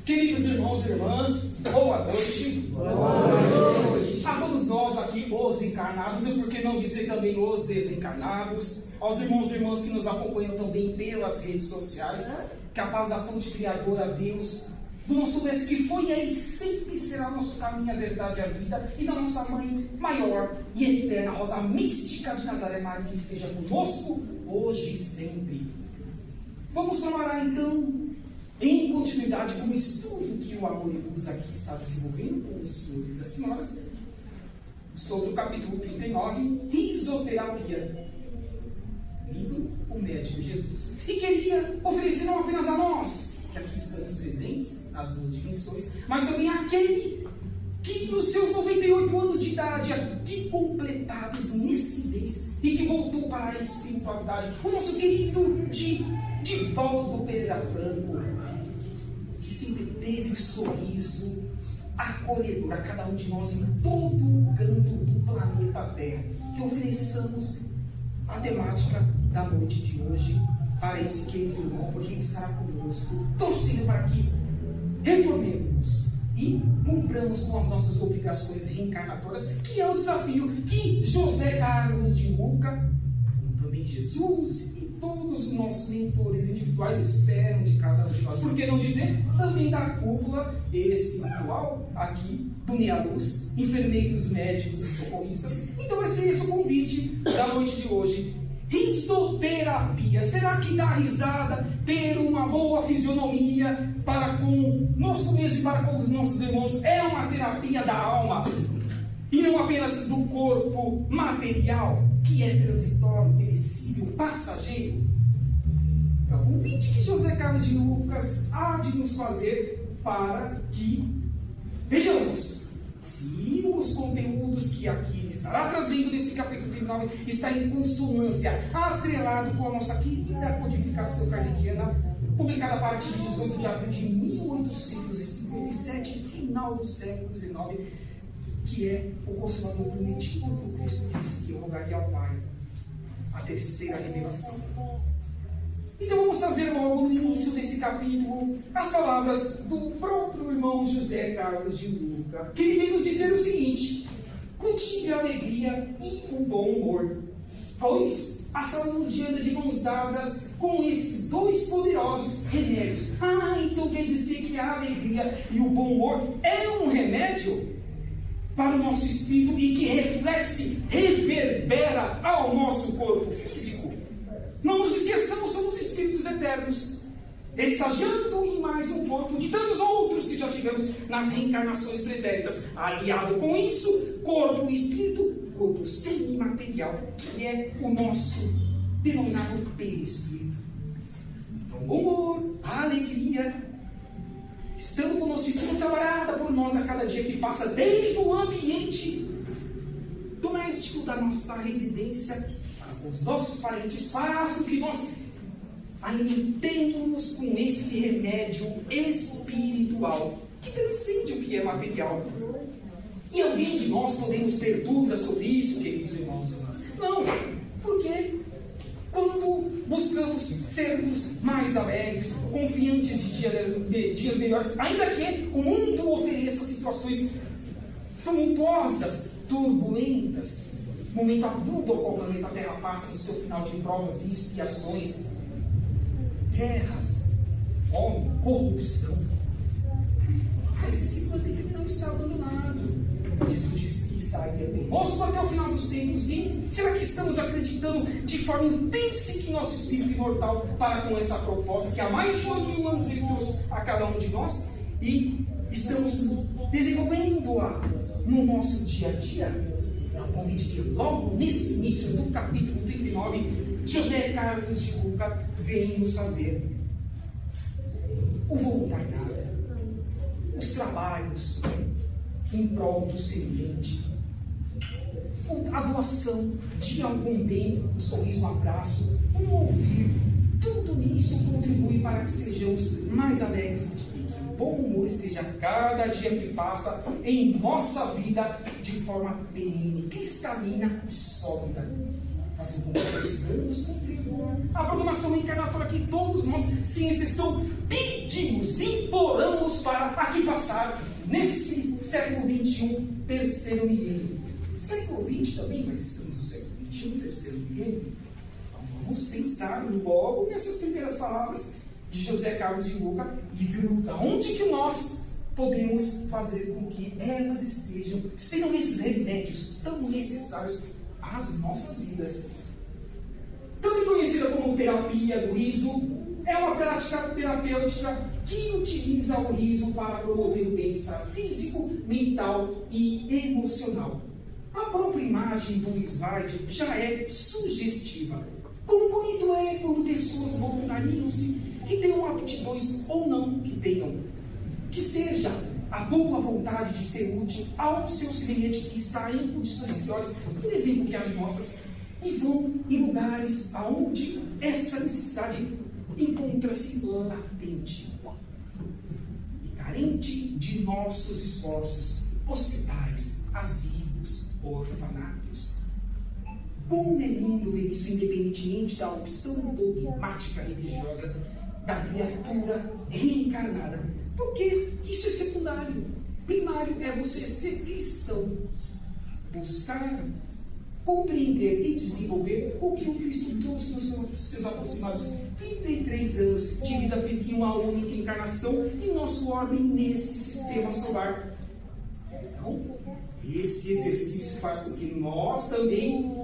Queridos irmãos e irmãs, boa noite. Boa noite. A todos nós aqui, os encarnados, e por que não dizer também os desencarnados, aos irmãos e irmãs que nos acompanham também pelas redes sociais, que a paz da fonte criadora, Deus, do nosso Mestre, que foi e é e sempre será nosso caminho, a verdade e a vida, e da nossa Mãe maior e eterna, Rosa Mística de Nazaré, Maria, que esteja conosco, hoje e sempre. Vamos falar então, em continuidade com o estudo que o Amor e Luz aqui está desenvolvendo com os senhores e as senhoras, sobre o capítulo 39, Risoterapia, livro O Médico Jesus. E queria oferecer não apenas a nós, que aqui estamos presentes, nas duas dimensões, mas também àquele que nos seus 98 anos de idade, aqui completados nesse mês, e que voltou para a espiritualidade, o nosso querido Divaldo Pereira Franco, que sempre teve sorriso acolhedor a cada um de nós em todo o canto do planeta Terra, que ofereçamos a temática da noite de hoje para esse querido irmão, porque ele estará conosco, torcendo para que reformemos e cumpramos com as nossas obrigações reencarnatórias, que é o desafio que José Carlos de Luca, também Jesus e todos os nossos mentores individuais esperam de cada um de nós. Por que não dizer também da cúpula espiritual aqui do Meia Luz, enfermeiros, médicos e socorristas? Então vai ser esse o convite da noite de hoje. Risoterapia. Será que dar risada, ter uma boa fisionomia para conosco mesmo e para com os nossos irmãos é uma terapia da alma? E não apenas do corpo material, que é transitório, perecível, passageiro? É o convite que José Carlos de Lucas há de nos fazer para que vejamos se os conteúdos que aqui ele estará trazendo nesse capítulo 39 está em consonância, atrelado com a nossa querida codificação kardeciana, publicada a partir de 18 de abril de 1857, final do século XIX, que é o Consolador prometido por Cristo disse que eu rogaria ao Pai, a terceira revelação. Então vamos trazer logo no início desse capítulo as palavras do próprio irmão José Carlos de Luca, que ele vem nos dizer o seguinte: cultive a alegria e o bom humor, pois a saúde anda de mãos dadas com esses dois poderosos remédios. Então quer dizer que a alegria e o bom humor é um remédio para o nosso espírito e que reflete, reverbera ao nosso corpo físico? Não nos esqueçamos, somos espíritos eternos, estagiando em mais um corpo de tantos outros que já tivemos nas reencarnações pretéritas. Aliado com isso, corpo e espírito, corpo semimaterial, que é o nosso denominado perispírito. Então, bom humor, a alegria, estando conosco e sendo trabalhada por nós a cada dia que passa, desde o ambiente doméstico da nossa residência, os nossos parentes, façam que nós alimentemos com esse remédio espiritual que transcende o que é material. E alguém de nós podemos ter dúvidas sobre isso, queridos irmãos e irmãs? Não, porque quando buscamos sermos mais alegres, confiantes de dias melhores, ainda que o mundo ofereça situações tumultuosas, turbulentas, momento agudo ao qual o planeta Terra passa no seu final de provas e expiações, guerras, fome, corrupção. Mas esse planeta não está abandonado. Jesus disse que estaria conosco até o final dos tempos. E será que estamos acreditando de forma intensa em nosso espírito imortal para com essa proposta que há mais de 2.000 anos ele trouxe a cada um de nós? E estamos desenvolvendo-a no nosso dia a dia? É o convite que logo nesse início do capítulo 39, José Carlos de Luca vem nos fazer. O voluntariado, os trabalhos em prol do semelhante, a doação de algum bem, um sorriso, um abraço, um ouvir, tudo isso contribui para que sejamos mais alegres e que o bom humor esteja cada dia que passa em nossa vida de forma perene, cristalina e sólida. fazer com que os danos contribuam. A programação reencarnatória que todos nós, sem exceção, pedimos, imploramos para aqui passar nesse século XXI, terceiro milênio. Século XX também, mas estamos no século XXI, terceiro milênio. Então vamos pensar logo nessas primeiras palavras de José Carlos de Luca e ver de onde que nós podemos fazer com que elas sejam esses remédios tão necessários às nossas vidas. Também conhecida como terapia do riso, é uma prática terapêutica que utiliza o riso para promover o bem-estar físico, mental e emocional. A própria imagem do slide já é sugestiva. Quão bonito é quando pessoas voluntariam-se, que tenham aptidões ou não que tenham, que seja a boa vontade de ser útil ao seu semelhante que está em condições piores, por exemplo, que as nossas, e vão em lugares onde essa necessidade encontra-se latente e carente de nossos esforços, hospitais, asilos, orfanatos. Como é lindo ver isso, independentemente da opção dogmática religiosa da criatura reencarnada. Porque isso é secundário. Primário é você ser cristão. Buscar, compreender e desenvolver o que o Cristo trouxe nos seus aproximados 33 anos de vida física em uma única encarnação em nosso orbe nesse sistema solar. Então, esse exercício faz com que nós também,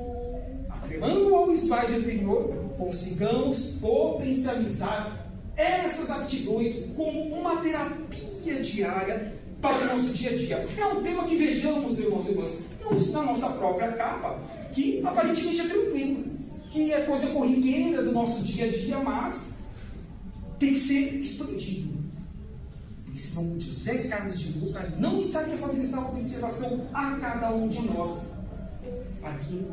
atrelando ao slide anterior, consigamos potencializar essas aptidões como uma terapia diária para o nosso dia a dia. É um tema que vejamos, irmãos e irmãs, na nossa própria capa, que aparentemente é tranquilo, que é coisa corriqueira do nosso dia a dia, mas tem que ser expandido. Porque senão José Carlos de Luca não estaria fazendo essa observação a cada um de nós, para que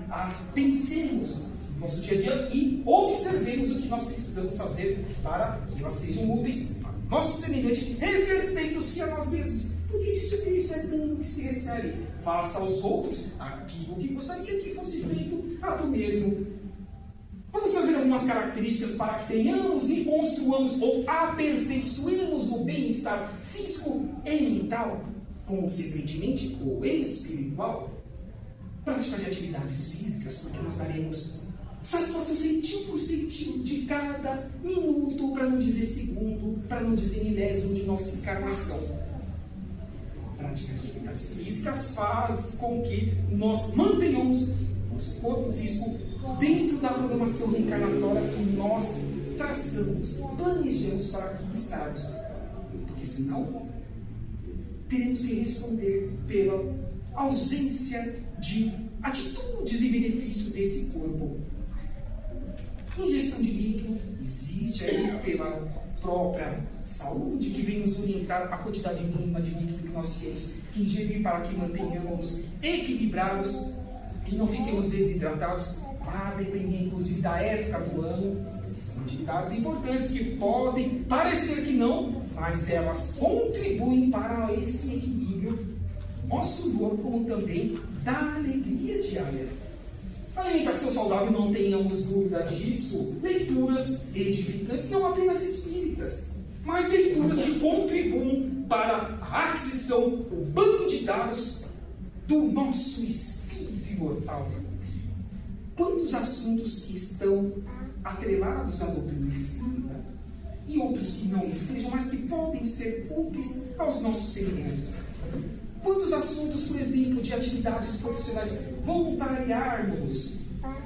pensemos no nosso dia a dia e observemos o que nós precisamos fazer para que elas sejam úteis para o nosso semelhante, revertendo-se a nós mesmos. Porque disse o Cristo, é dando que se recebe. Faça aos outros aquilo que gostaria que fosse feito a tu mesmo. Vamos fazer algumas características para que tenhamos e construamos ou aperfeiçoemos o bem-estar físico e mental, consequentemente o espiritual. Prática de atividades físicas, porque nós daremos satisfação centil por centil de cada minuto, para não dizer segundo, para não dizer milésimo de nossa encarnação. A prática de atividades físicas faz com que nós mantenhamos nosso corpo físico dentro da programação reencarnatória que nós traçamos, planejamos para aqui estarmos. Porque senão teremos que responder pela ausência de atitudes e benefício desse corpo. Ingestão de líquido existe aí pela própria saúde, que vem nos orientar a quantidade mínima de líquido que nós temos que ingerir para que mantenhamos equilibrados e não fiquemos desidratados, a depender inclusive da época do ano. São atividades importantes que podem parecer que não, mas elas contribuem para esse equilíbrio do nosso humor, como também da alegria diária. Alimentação saudável, não tenhamos dúvida disso. Leituras edificantes, não apenas espíritas, mas leituras que contribuem para a aquisição, o banco de dados do nosso espírito imortal. Quantos assuntos que estão atrelados à doutrina espírita e outros que não estejam, mas que podem ser úteis aos nossos semelhantes. Quantos assuntos, por exemplo, de atividades profissionais, voluntariarmos,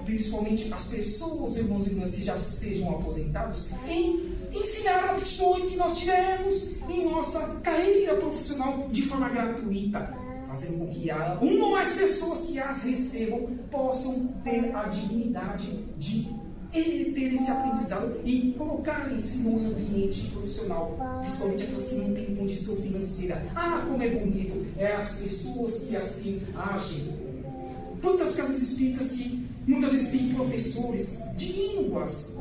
principalmente as pessoas, irmãos e irmãs que já sejam aposentados, em ensinar aptidões que nós tivemos em nossa carreira profissional de forma gratuita, fazendo com que uma ou mais pessoas que as recebam possam ter a dignidade de ter esse aprendizado e colocarem-se no ambiente profissional, principalmente aquelas que não têm condição financeira. Ah, como é bonito! É as pessoas que assim agem. Quantas casas espíritas que Muitas vezes tem professores de línguas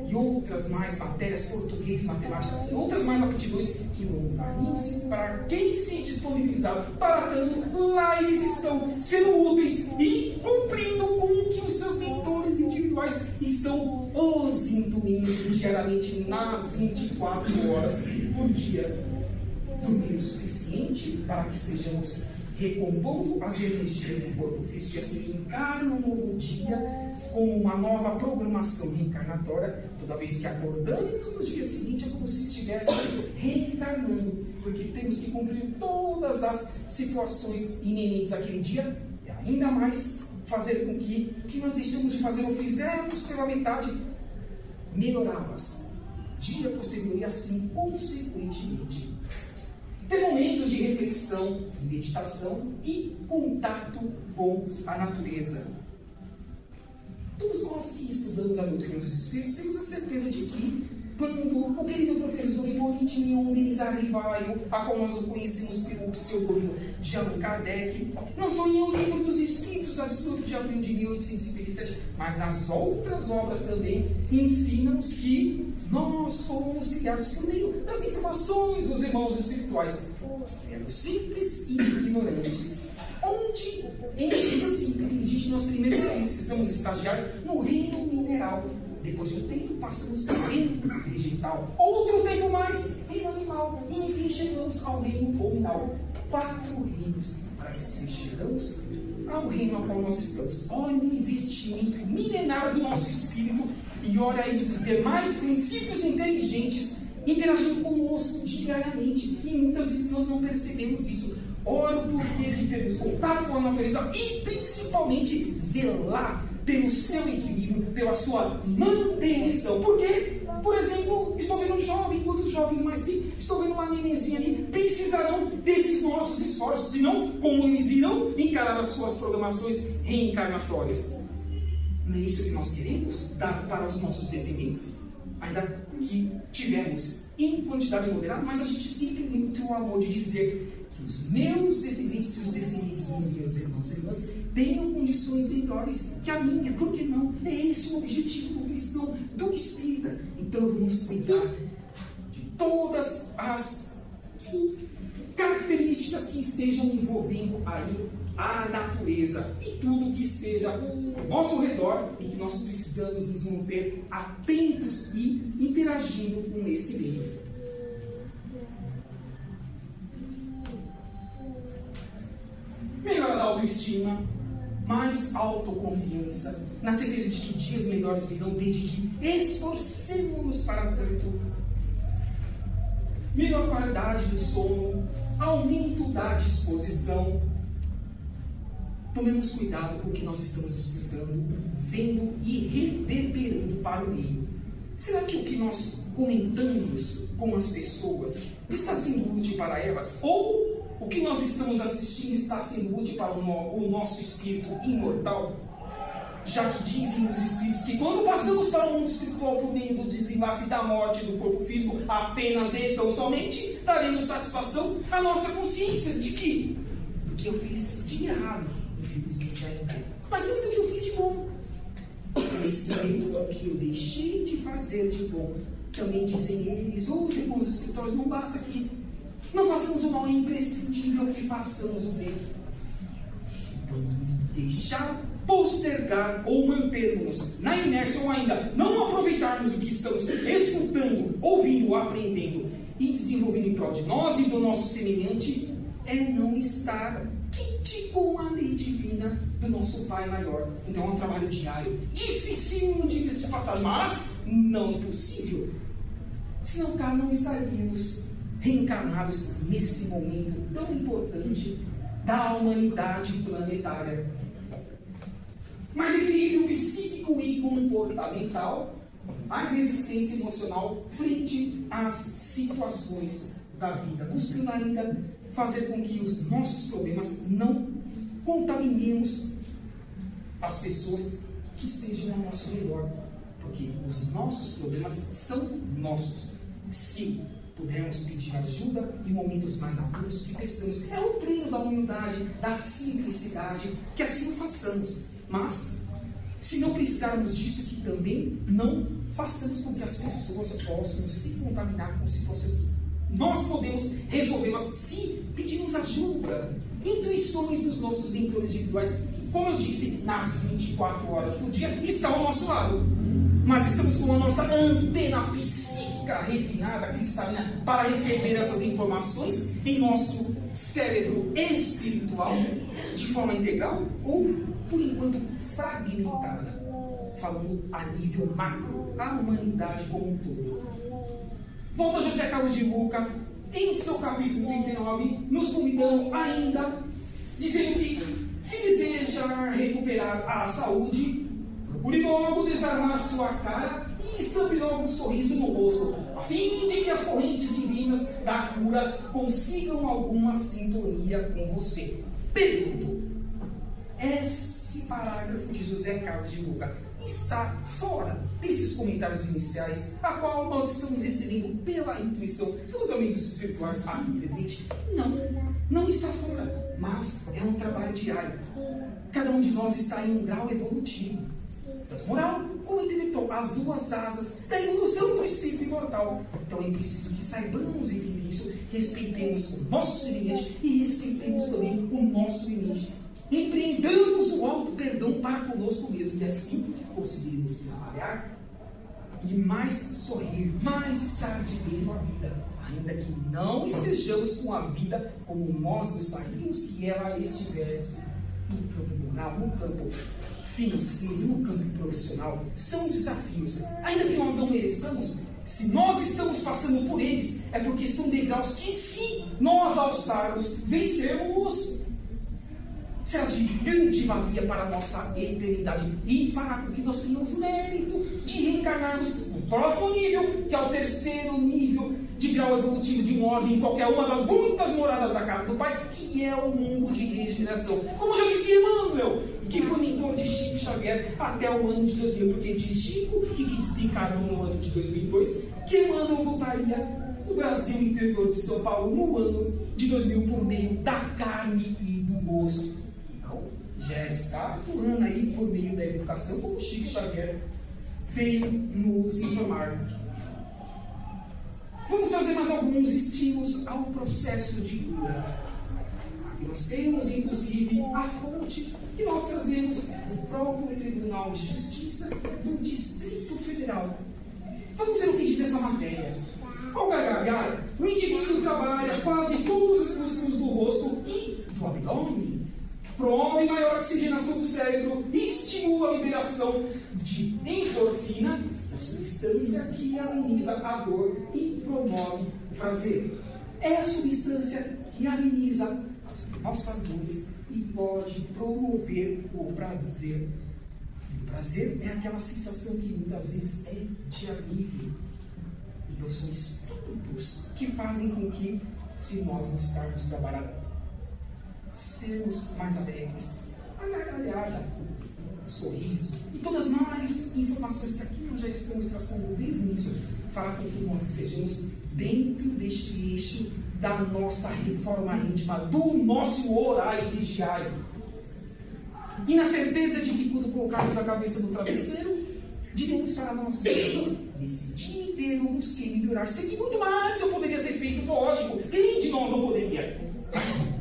e outras mais matérias, português, matemática, e outras mais aptidões que voluntariam-se para quem se disponibilizar. Para tanto, lá eles estão sendo úteis e cumprindo com o que os seus mentores individuais estão os intuindo diariamente nas 24 horas por dia. Dormir o suficiente para que estejamos recompondo as energias do corpo físico e assim encara um novo dia com uma nova programação reencarnatória. Toda vez que acordamos no dia seguinte é como se estivéssemos reencarnando, porque temos que cumprir todas as situações inerentes àquele dia e ainda mais fazer com que o que nós deixamos de fazer ou fizermos pela metade, melhorá-las dia posterior e assim consequentemente. Ter momentos de reflexão, meditação e contato com a natureza. Todos nós que estudamos a doutrina dos Espíritos temos a certeza de que quando o querido professor Hipólito Denis Arrival, a qual nós o conhecemos pelo pseudônimo de Allan Kardec, não só em O Livro dos Espíritos, a 18 de abril de 1857, mas nas outras obras também ensinam-nos que nós fomos criados por meio das informações dos irmãos espirituais. Éramos simples e ignorantes. Onde em esse inteligente nós primeiro precisamos estagiar? No reino mineral. Depois de um tempo passamos para o reino vegetal. Outro tempo mais, reino animal. E enfim chegamos ao reino nominal. 4 reinos para que se chegamos ao reino ao qual nós estamos. Olha o investimento milenar do nosso espírito e olha esses demais princípios inteligentes interagindo conosco diariamente. E muitas vezes nós não percebemos isso. Ora o porquê de termos contato com a natureza e principalmente zelar pelo seu equilíbrio, pela sua manutenção. Por quê? Por exemplo, estou vendo um jovem, quantos jovens mais tem? Estou vendo uma nenenzinha ali, precisarão desses nossos esforços, senão como eles irão encarar as suas programações reencarnatórias. Não é isso que nós queremos dar para os nossos descendentes? Ainda que tivemos em quantidade moderada, mas a gente sempre tem o amor de dizer que os meus descendentes e os descendentes dos meus irmãos e irmãs tenham condições melhores que a minha. Por que não? É esse o objetivo do cristão, do espírita. Então vamos cuidar de todas as características que estejam envolvendo aí a natureza e tudo que esteja ao nosso redor e que nós precisamos nos manter atentos e interagindo com esse meio. Melhorar a autoestima, mais autoconfiança, na certeza de que dias melhores virão desde que esforcemos para tanto. Melhor qualidade do sono, aumento da disposição. Tomemos cuidado com o que nós estamos escutando, vendo e reverberando para o meio. Será que o que nós comentamos com as pessoas está sendo útil para elas? Ou o que nós estamos assistindo está sendo útil para o nosso espírito imortal? Já que dizem os espíritos que quando passamos para o mundo espiritual por meio do desenlace da morte do corpo físico, apenas e tão somente daremos satisfação à nossa consciência de que do que eu fiz de errado, infelizmente ainda, mas também do que eu fiz de bom. Esse meio o que eu deixei de fazer de bom. Também dizem eles, ou os irmãos espirituais, não basta que não façamos o mal, é imprescindível que façamos o bem. Então, deixar, postergar ou mantermos na inércia ou ainda não aproveitarmos o que estamos escutando, ouvindo, aprendendo e desenvolvendo em prol de nós e do nosso semelhante é não estar quente com a lei divina do nosso Pai maior. Então é um trabalho diário, dificílimo de passar, mas não impossível. Senão, cara, não estaríamos reencarnados nesse momento tão importante da humanidade planetária. Mais equilíbrio psíquico e comportamental, mais resistência emocional frente às situações da vida, buscando ainda fazer com que os nossos problemas não contaminemos as pessoas que estejam ao nosso redor, porque os nossos problemas são nossos. Se pudermos pedir ajuda em momentos mais agudos, que peçamos. É o treino da humildade, da simplicidade, que assim o façamos. Mas Se não precisarmos disso, que também não façamos com que as pessoas possam se contaminar com situações. Nós podemos resolvê-las se pedirmos ajuda, intuições dos nossos mentores individuais. Como eu disse, nas 24 horas por dia, estão ao nosso lado. Mas estamos com a nossa antena psíquica refinada, cristalina, para receber essas informações em nosso cérebro espiritual, de forma integral, ou, por enquanto, fragmentada, falando a nível macro, a humanidade como um todo. Volta José Carlos de Luca, em seu capítulo 39, nos convidando ainda, dizendo que, se deseja recuperar a saúde, procure logo desarmar sua cara e estampe logo um sorriso no rosto, a fim de que as correntes divinas da cura consigam alguma sintonia com você. Pergunto, esse parágrafo de José Carlos de Luca está fora desses comentários iniciais, a qual nós estamos recebendo pela intuição dos amigos espirituais aqui presentes? Não está fora, mas é um trabalho diário. Cada um de nós está em um grau evolutivo, tanto moral como intelectual, as duas asas da evolução do espírito imortal. Então é preciso que saibamos entender isso, respeitemos o nosso semelhante e respeitemos também o nosso limite. Empreendamos o auto-perdão para conosco mesmo, e assim conseguiremos trabalhar e mais sorrir, mais estar de bem com a vida, ainda que não estejamos com a vida como nós gostaríamos que ela estivesse no campo moral, no campo financeiro, no campo profissional. São desafios, ainda que nós não mereçamos. Se nós estamos passando por eles, é porque são degraus que, se nós alçarmos, vencermos, será de grande valia para a nossa eternidade e fará com que nós tenhamos o mérito de reencarnarmos no próximo nível, que é o terceiro nível de grau evolutivo de um homem em qualquer uma das muitas moradas da casa do Pai, que é o mundo de regeneração. Como já disse Emmanuel, que foi mentor de Chico Xavier até o ano de 2000, porque diz Chico, que desencarnou no ano de 2002, que Emmanuel voltaria no Brasil interior de São Paulo no ano de 2000 por meio da carne e do osso. Já está atuando aí por meio da educação, como Chico Xavier veio nos informar. Vamos fazer mais alguns estímulos ao processo de cura. Aqui nós temos, inclusive, a fonte que nós trazemos do próprio Tribunal de Justiça do Distrito Federal. Vamos ver o que diz essa matéria. Ao gargalhar, o indivíduo trabalha quase todos os músculos do rosto e do abdômen. Promove maior oxigenação do cérebro, estimula a liberação de endorfina, a substância que ameniza a dor e promove o prazer. É a substância que ameniza as nossas dores e pode promover o prazer. E o prazer é aquela sensação que muitas vezes é de alívio. E são estudos que fazem com que, se nós buscarmos trabalhar, sermos mais alegres, a gargalhada, o sorriso e todas as mais informações que aqui nós já estamos traçando desde o início, fará com que nós estejamos dentro deste eixo da nossa reforma íntima, do nosso orar e vigiar. E na certeza de que, quando colocarmos a cabeça no travesseiro, diremos para nós mesmos: decidi ver o busquei melhorar. Sei que muito mais eu poderia ter feito, lógico, quem de nós não poderia? Mas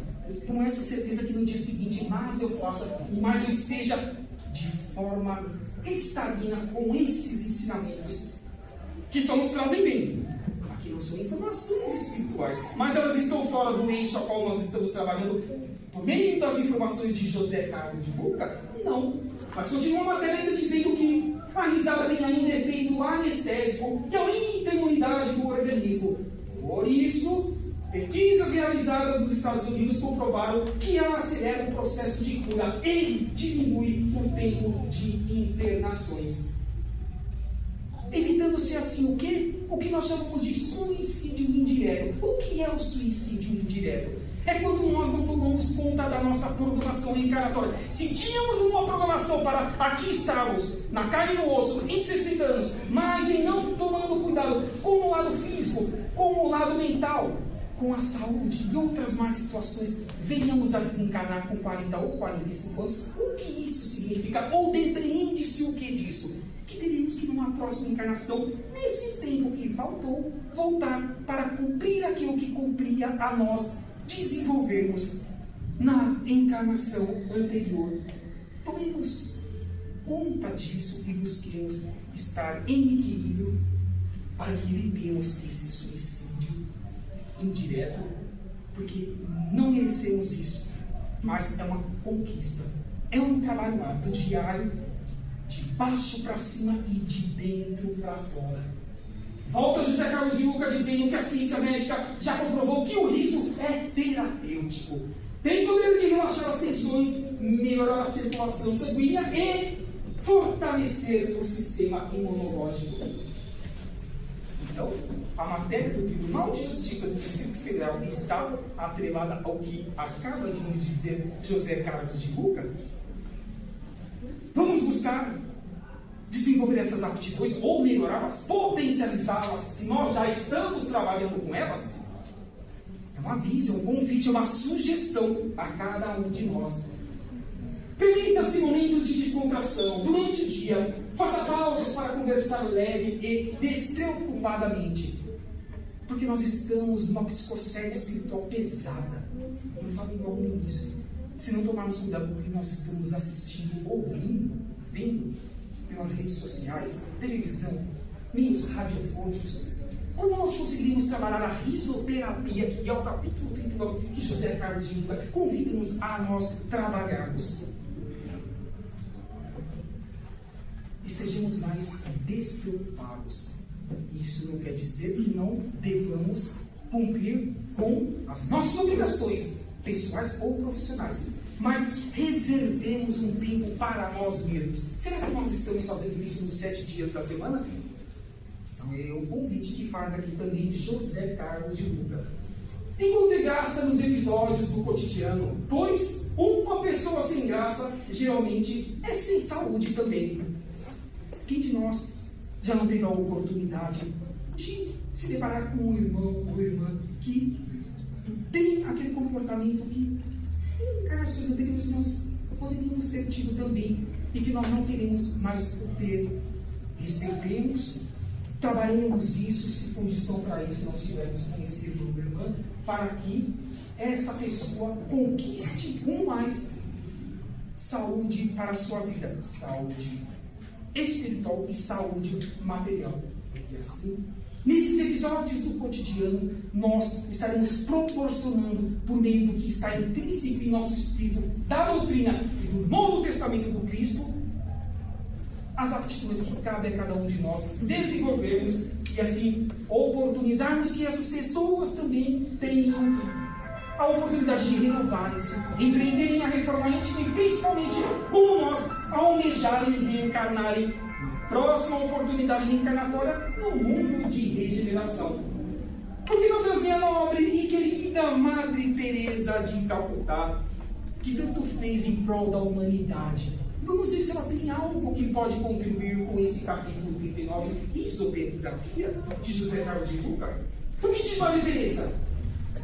com essa certeza que no dia seguinte mais eu faça e mais eu esteja de forma cristalina com esses ensinamentos que só nos trazem bem. Aqui não são informações espirituais, mas elas estão fora do eixo ao qual nós estamos trabalhando por meio das informações de José Carlos de Luca. Não, mas continua a matéria ainda dizendo que a risada tem ainda efeito anestésico e aumenta a imunidade do organismo. Por isso, pesquisas realizadas nos Estados Unidos comprovaram que ela acelera o processo de cura e diminui o tempo de internações. Evitando-se assim o quê? O que nós chamamos de suicídio indireto. O que é o suicídio indireto? É quando nós não tomamos conta da nossa programação reencarnatória. Se tínhamos uma programação para aqui estarmos, na carne e no osso, em 60 anos, mas em não tomando cuidado com o lado físico, com o lado mental, com a saúde e outras más situações, venhamos a desencarnar com 40 ou 45 anos, o que isso significa? Ou depreende-se o que disso? Que teremos que numa próxima encarnação, nesse tempo que faltou, voltar para cumprir aquilo que cumpria a nós desenvolvermos na encarnação anterior. Tomemos conta disso e busquemos estar em equilíbrio para que evitemos esse suicídio indireto, porque não merecemos isso, mas é uma conquista, é um trabalho árduo, diário, de baixo para cima e de dentro para fora. Volta José Carlos de Luca dizendo que a ciência médica já comprovou que o riso é terapêutico. Tem poder de relaxar as tensões, melhorar a circulação sanguínea e fortalecer o sistema imunológico. Então, a matéria do Tribunal de Justiça do Distrito Federal está atrelada ao que acaba de nos dizer José Carlos de Luca. Vamos buscar desenvolver essas aptidões, ou melhorá-las, potencializá-las, se nós já estamos trabalhando com elas. É um aviso, é um convite, é uma sugestão a cada um de nós. Permita-se momentos de descontração durante o dia. Faça pausas para conversar leve e despreocupadamente. Porque nós estamos numa psicosfera espiritual pesada. Eu falo igual no início. Se não tomarmos cuidado com o que nós estamos assistindo, ouvindo, vendo pelas redes sociais, televisão, meios radiofônicos, como nós conseguimos trabalhar a risoterapia, que é o capítulo 39 que José Carlos de Luca convida-nos a nós trabalharmos. Estejamos mais despreocupados. Isso não quer dizer que não devamos cumprir com as nossas obrigações, pessoais ou profissionais. Mas reservemos um tempo para nós mesmos. Será que nós estamos fazendo isso nos 7 dias da semana? Então é o convite que faz aqui também José Carlos de Luca. Encontre graça nos episódios do cotidiano, pois uma pessoa sem graça geralmente é sem saúde também. Quem de nós já não teve a oportunidade de se deparar com um irmão ou irmã que tem aquele comportamento que em encarnações anteriores nós poderíamos ter tido também e que nós não queremos mais ter? Respeitemos, trabalhemos isso, se condição para isso nós tivermos conhecido uma irmã, para que essa pessoa conquiste com mais saúde para a sua vida, saúde espiritual e saúde material. E assim, nesses episódios do cotidiano, nós estaremos proporcionando, por meio do que está intrínseco em nosso espírito, da doutrina e do Novo Testamento do Cristo, as aptidões que cabe a cada um de nós desenvolvermos e assim oportunizarmos que essas pessoas também tenham a oportunidade de renovarem-se, empreenderem a reforma íntima e principalmente, como nós, almejarem e reencarnarem na próxima oportunidade reencarnatória no mundo de regeneração. Por que não trazer a nobre e querida Madre Teresa de Calcutá, que tanto fez em prol da humanidade? Vamos ver se ela tem algo que pode contribuir com esse capítulo 39, Risoterapia, de José Carlos de Luca. O que diz Madre Teresa?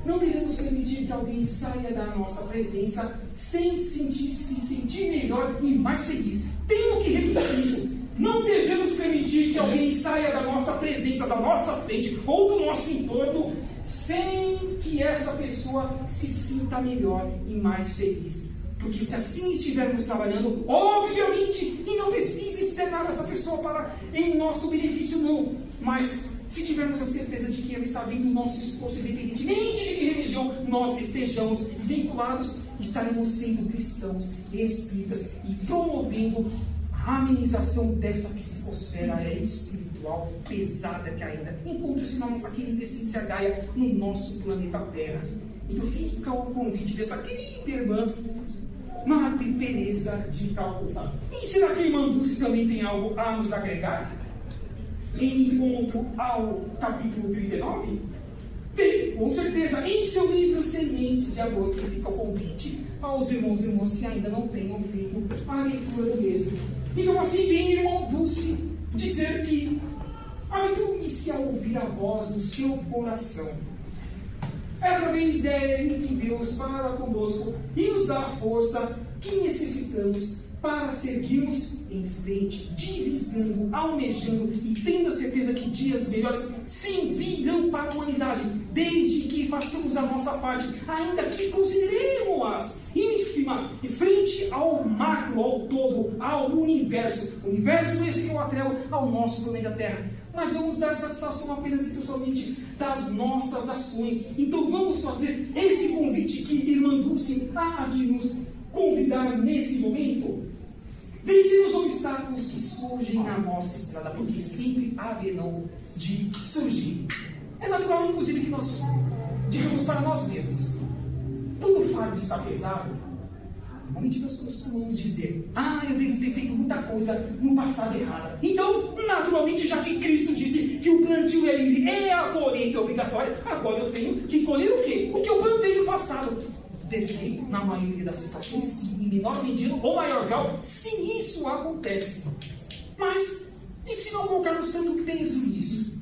Não devemos permitir que alguém saia da nossa presença sem se sentir melhor e mais feliz. Tenho que repetir isso. Não devemos permitir que alguém saia da nossa presença, da nossa frente ou do nosso entorno sem que essa pessoa se sinta melhor e mais feliz. Porque se assim estivermos trabalhando, obviamente, e não precisa externar essa pessoa para em nosso benefício, não. Mas se tivermos a certeza de que ela está vendo o nosso esforço, independentemente de que religião nós estejamos vinculados, estaremos sendo cristãos, espíritas e promovendo a amenização dessa psicosfera espiritual pesada que ainda encontra-se na nossa querida essência Gaia no nosso planeta Terra. Então fica o convite dessa querida irmã Madre Teresa de Calcutá. E será que a irmã Dulce também tem algo a nos agregar? Em encontro ao capítulo 39? Tem, com certeza, em seu livro Sementes de Amor, que fica o convite aos irmãos e irmãs que ainda não tenham feito a leitura do mesmo. Então assim vem irmão Dulce dizer que aventure-se a ouvir a voz do seu coração. É através dele que Deus fala conosco e nos dá a força que necessitamos para seguirmos em frente, divisando, almejando e tendo a certeza que dias melhores sim virão para a humanidade, desde que façamos a nossa parte, ainda que consideremos-as ínfima, em frente ao macro, ao todo, ao universo. Universo esse que eu atrelo ao nosso planeta Terra. Mas vamos dar satisfação apenas e somente das nossas ações. Então vamos fazer esse convite que Irmã Dulce há de nos convidar nesse momento. Vencer os obstáculos que surgem na nossa estrada, porque sempre haverão de surgir. É natural, inclusive, que nós digamos para nós mesmos: quando o fardo está pesado, normalmente nós costumamos dizer: eu devo ter feito muita coisa no passado errada. Então, naturalmente, já que Cristo disse que o plantio é livre e a colheita é obrigatória, agora eu tenho que colher o quê? O que eu plantei no passado. Depende, na maioria das situações, sim, em menor medida ou maior grau, sim, isso acontece. Mas, e se não colocarmos tanto peso nisso?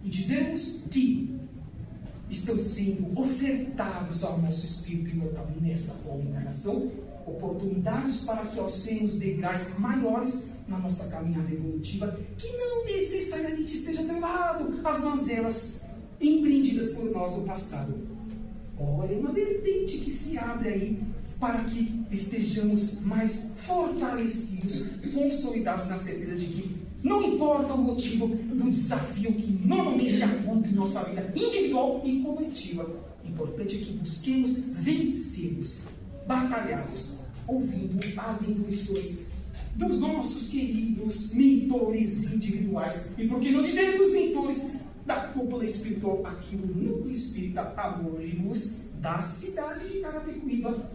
E dizemos que estão sendo ofertados ao nosso espírito imortal nessa encarnação oportunidades para que alcemos degraus maiores na nossa caminhada evolutiva, que não necessariamente esteja atrelado às mazelas empreendidas por nós no passado. Olha, é uma vertente que se abre aí para que estejamos mais fortalecidos, consolidados na certeza de que não importa o motivo do desafio que normalmente aconte em nossa vida individual e coletiva. O importante é que busquemos vencê-los, batalharmos, ouvindo as intuições dos nossos queridos mentores individuais. E por que não dizer dos mentores da cúpula espiritual aqui do Núcleo Espírita Amor e Luz da cidade de Carapicuíba.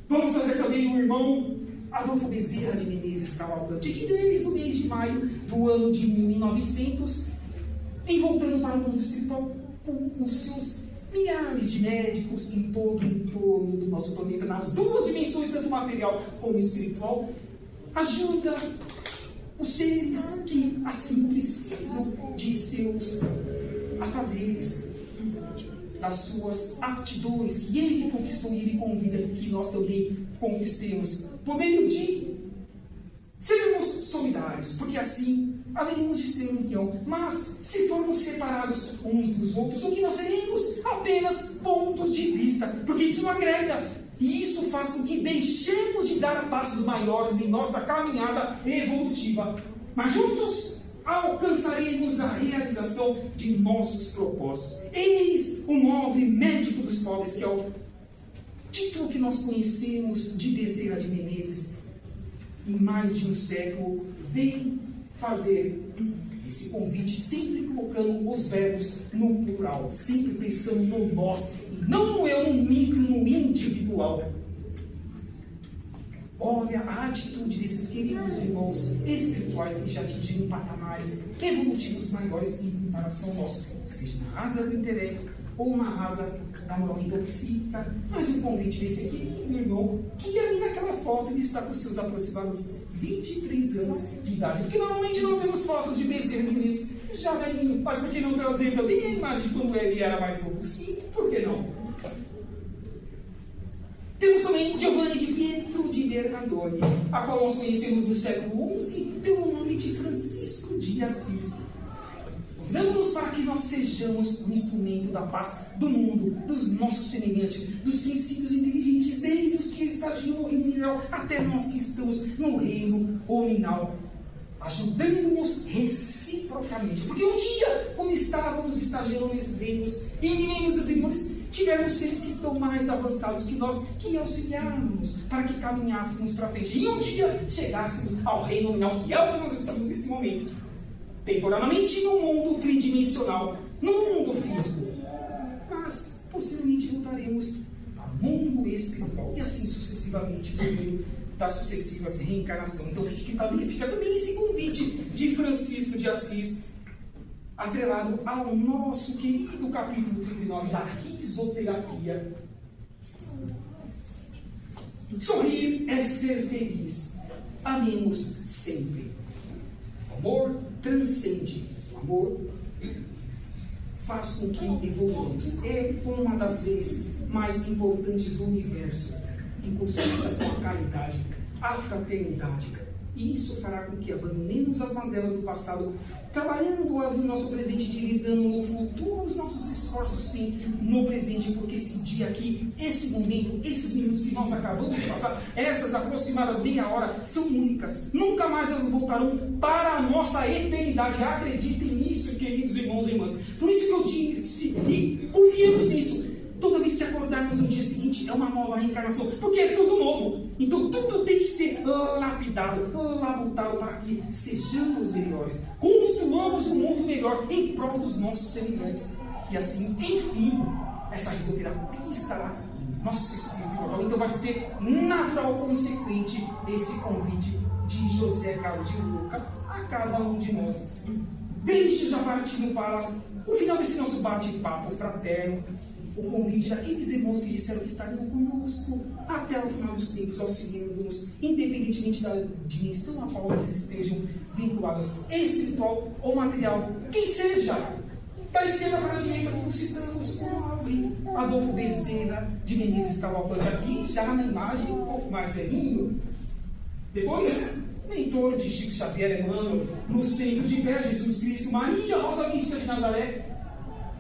Vamos fazer também o irmão Adolfo Bezerra de Menezes Cavalcante, que desde o mês de maio do ano de 1900, em voltando para o mundo espiritual com os seus milhares de médicos em todo o entorno do nosso planeta, nas duas dimensões, tanto material como espiritual, ajuda os seres que assim precisam de seus afazeres, das suas aptidões que ele conquistou e ele convida que nós também conquistemos por meio de sermos solidários, porque assim haveremos de ser união. Mas se formos separados uns dos outros, o que nós seremos? Apenas pontos de vista, porque isso não agrega. E isso faz com que deixemos de dar passos maiores em nossa caminhada evolutiva. Mas juntos alcançaremos a realização de nossos propósitos. Eis o nobre médico dos pobres, que é o título que nós conhecemos de Bezerra de Menezes. Em mais de um século, vem fazer esse convite, sempre colocando os verbos no plural, sempre pensando no nós, e não no eu, no micro, no individual. Olha a atitude desses queridos irmãos espirituais que já atingiram patamares evolutivos maiores em comparação ao nosso, seja na asa do intelecto ou na asa da moral. Então fica mais um convite desse querido irmão, que ali naquela foto ele está com seus aproximados 23 anos de idade. Porque normalmente nós vemos fotos de Bezerra de Menezes já velhinho, mas por que não trazer também a imagem de quando ele era mais novo? Sim, por que não? Temos também Giovanni di Pietro di Bernardone, a qual nós conhecemos no século XI pelo nome de Francisco de Assis. Damos para que nós sejamos um instrumento da paz do mundo, dos nossos semelhantes, dos princípios inteligentes, desde os que estagiam no reino mineral até nós que estamos no reino hominal, ajudando-nos reciprocamente. Porque um dia, quando estávamos estagiando nesses reinos, em milênios anteriores, tivemos seres que estão mais avançados que nós, que auxiliaram-nos para que caminhássemos para frente. E um dia chegássemos ao reino nominal, que é o que nós estamos nesse momento, temporariamente no mundo tridimensional, no mundo físico. Mas, posteriormente, voltaremos ao mundo espiritual. E assim sucessivamente, no meio das sucessivas reencarnações. Então fica também esse convite de Francisco de Assis, atrelado ao nosso querido capítulo 39 da risoterapia. Sorrir é ser feliz. Amemos sempre. O amor transcende. O amor faz com que evoluamos. É uma das leis mais importantes do universo, em consciência com a caridade, a fraternidade. E isso fará com que abandonemos as mazelas do passado, trabalhando-as no nosso presente, divisando no futuro os nossos esforços, sim, no presente, porque esse dia aqui, esse momento, esses minutos que nós acabamos de passar, essas aproximadas meia hora, são únicas. Nunca mais elas voltarão para a nossa eternidade. Acreditem nisso, queridos irmãos e irmãs. Por isso que eu disse, e confiemos nisso. Toda vez que acordarmos no dia seguinte, é uma nova reencarnação, porque é tudo novo. Então tudo tem que ser lapidado, labutado, para que sejamos melhores, construamos um mundo melhor em prol dos nossos semelhantes. E assim, enfim, essa risoterapia estará em nosso espírito imortal. Então vai ser natural, consequente, esse convite de José Carlos de Luca a cada um de nós. Deixe já partindo para o final desse nosso bate-papo fraterno, o convite daqueles irmãos que disseram que estariam conosco até o final dos tempos, auxiliando-nos, independentemente da dimensão a qual eles estejam vinculadas, espiritual ou material, quem seja. Da esquerda para a direita, como citamos, pobre Adolfo Bezerra de Menezes Cavalcante, aqui já na imagem um pouco mais velhinho. Depois, mentor de Chico Xavier Emmanuel, no centro de pé, Jesus Cristo, Maria Rosa Mística de Nazaré,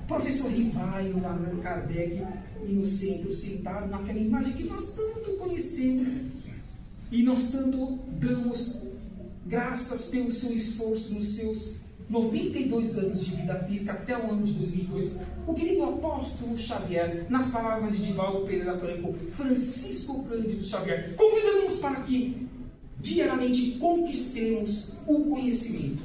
professor Rivaio, Allan Kardec, e no centro, sentado naquela imagem que nós tanto conhecemos e nós tanto damos graças pelo seu esforço nos seus 92 anos de vida física até o ano de 2002, o querido apóstolo Xavier, nas palavras de Divaldo Pereira Franco, Francisco Cândido Xavier, convidando-nos para que diariamente conquistemos o conhecimento.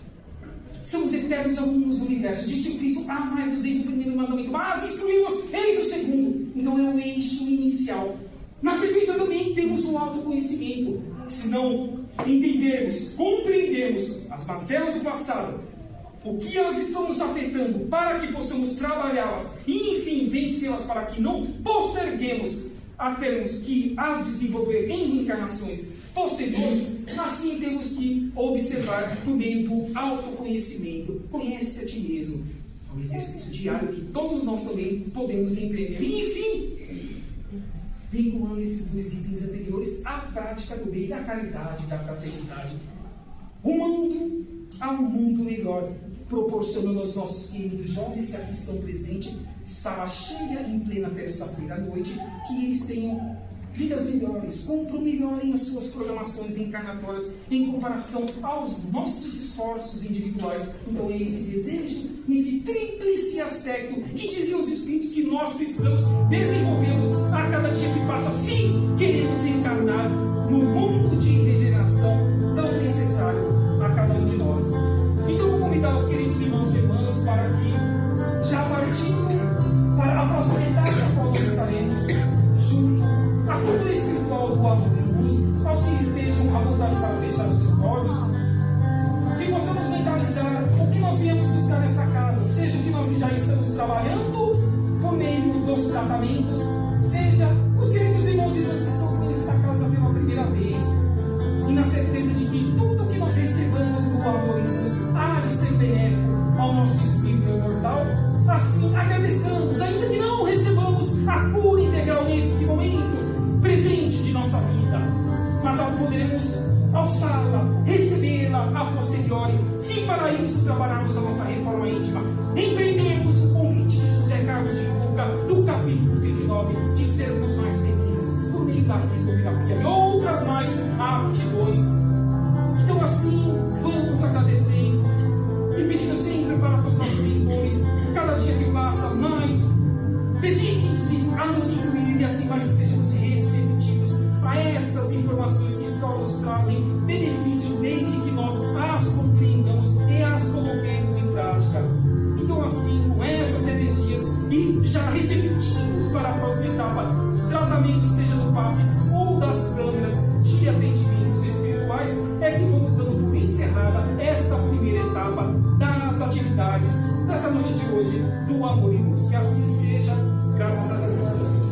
Somos eternos alunos do universo. Disse o Cristo: amai-vos, eis o primeiro mandamento, mas instruí-vos, eis o segundo. Então é o eixo inicial. Na sequência também temos o autoconhecimento. Se não entendermos, compreendermos as mazelas do passado, o que elas estão nos afetando, para que possamos trabalhá-las e, enfim, vencê-las, para que não posterguemos a termos que as desenvolver em reencarnações posteriores, assim temos que observar por meio do autoconhecimento. Conhece a ti mesmo. É um exercício diário que todos nós também podemos empreender. E, enfim, vinculando esses dois itens anteriores, a prática do bem, da caridade, da fraternidade, rumando a um mundo melhor, proporcionando aos nossos queridos jovens que aqui estão presentes, sala cheia em plena terça-feira à noite, que eles tenham vidas melhores, melhorem as suas programações encarnatórias em comparação aos nossos esforços individuais. Então é esse desejo, nesse tríplice aspecto que diziam os Espíritos que nós precisamos desenvolvermos a cada dia que passa, se queremos encarnar no mundo de regeneração tão necessário a cada um de nós. Então vou convidar os queridos irmãos e irmãs para que, já partindo para a proximidade a qual nós estaremos junto a cultura espiritual do amor e luz, aos que estejam à vontade para fechar os seus olhos, que possamos mentalizar o que nós viemos buscar nessa casa, seja que nós já estamos trabalhando por meio dos tratamentos, seja os queridos irmãos e irmãs que estão nesta casa pela primeira vez, e na certeza de que tudo que nós recebamos do amor e luz há de ser benéfico ao nosso espírito imortal. Assim, agradeçamos, ainda que não recebamos a cura integral nesse momento presente de nossa vida, mas poderemos alçá-la, recebê-la a posteriori, se para isso trabalharmos a nossa reforma íntima, empreenderemos o convite de José Carlos de Luca, do capítulo 39, de sermos mais felizes por meio da risoterapia e outras mais aptidões. Então assim, vamos agradecendo e pedindo sempre para que os nossos mentores, cada dia que passa, mais dediquem-se a nos incluir e assim mais estejamos receptivos a essas informações que só nos trazem benefícios desde que nós as compreendamos e as coloquemos em prática. Então assim, com essas energias e já receptivos para a próxima etapa dos tratamentos, seja do passe ou das câmeras de atendimentos espirituais, é que vamos dando por encerrada essa primeira etapa das atividades dessa noite de hoje do amor e luz. Que assim seja, graças a Deus.